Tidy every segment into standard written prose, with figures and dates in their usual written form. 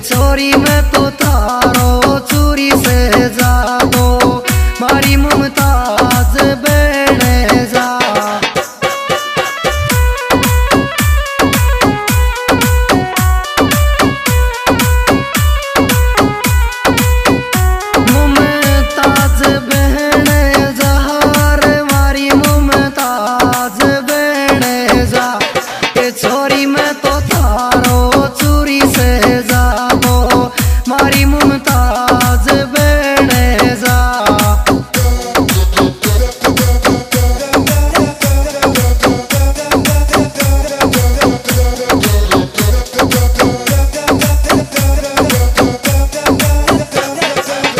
छोरी मैं तो थारो चूरी से जादो मारी मुमताज बने जा। मुमताज बने जा रे मारी मुमताज बने जा। ये छोरी मैं तो थारो चूरी से जादो मारी मुमताज बने जा।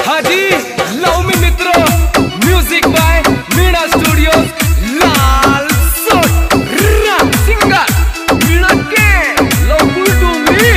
हाजी लव मी मित्र म्यूजिक बाय मीना स्टूडियो लाल सोट सिंगर मीना के लव टू मी।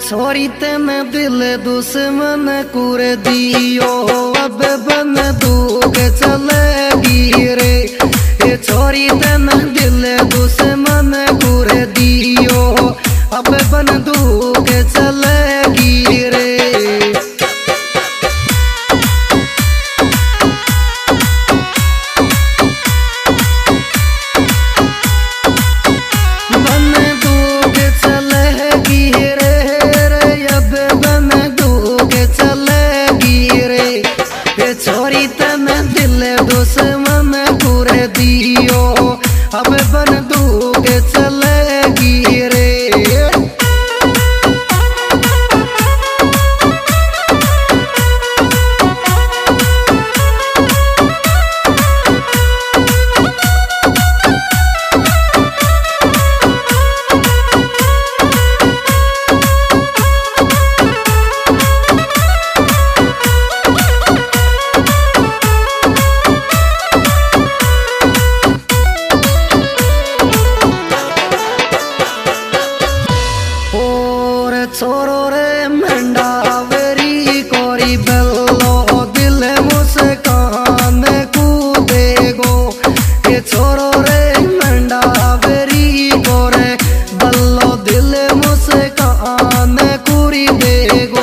छोरी तेने दिल दुश्मन कुर दियो अब बन दूग चलेगी रे। ये छोरी तेने दिल दुश्मन कुर दियो अब बन दूग चलेगी रे। छोरी तने दिल दुश्मन कुर दियो अब बंदूक चलेगी रे। छोरो रे मंडावरी कोरी बल्लो दिल मुस्कान कूदेगो। ये छोरो रे मंडावरी कोरे बल्लो दिल मुस्कान कूरी देगो।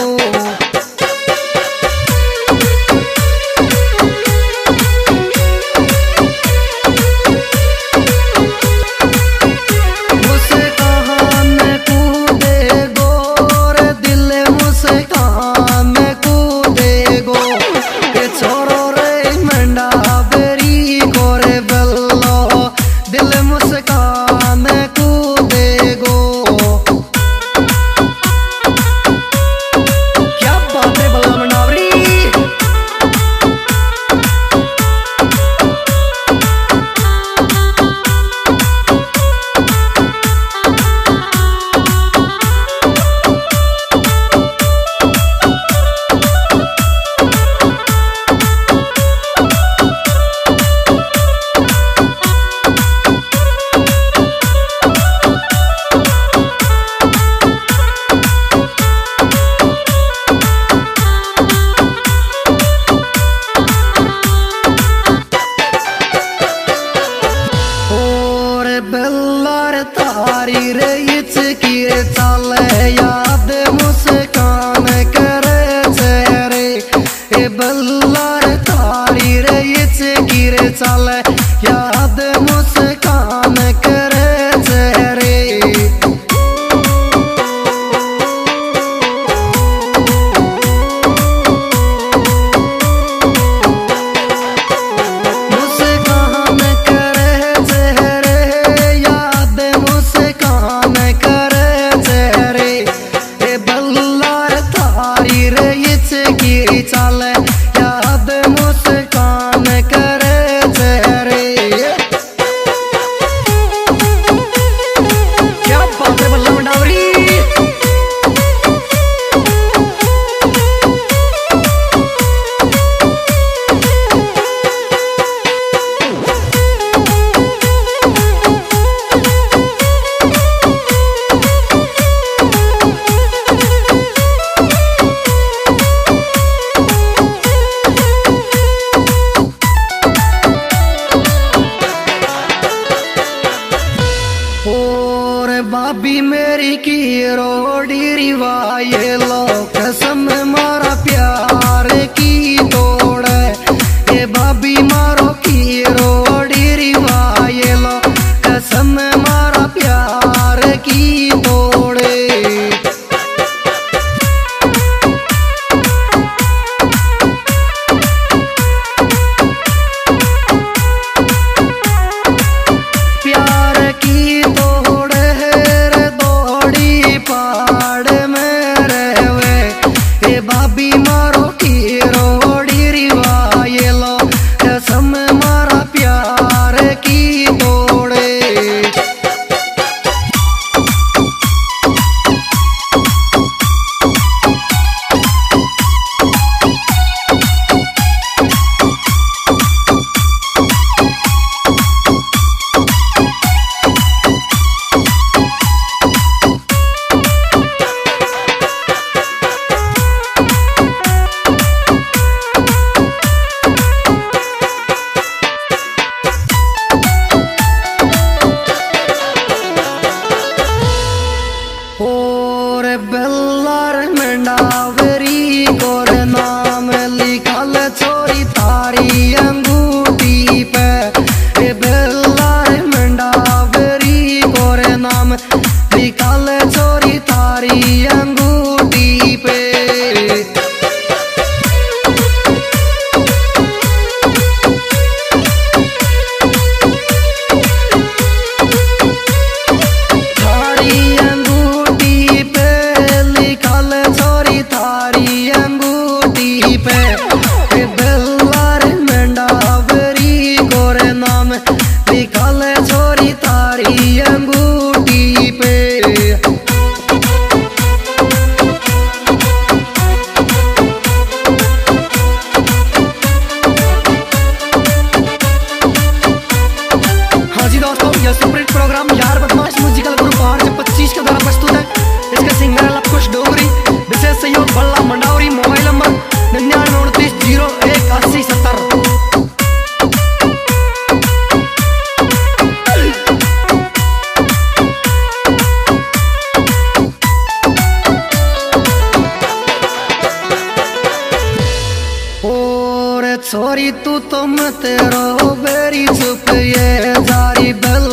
बेल्लार तारी रे इचकी चाले याद मुस्कान करे चेहरे। ए बेल्लार तारी रे इचकी चाले याद मुस्कान करे चेहरे। चाले याद मुस्कान करे चेहरे। यह सुपरहिट प्रोग्राम यार बदमाश म्यूजिकल ग्रुप 825 के द्वारा प्रस्तुत है। इसके सिंगर है लवकुश डोगरी, विशेष सहयोग बल्ला मंडावरी। Mobile number 9929018070। छोरी तू तो मत रो बेरी चुप ये जारी बेल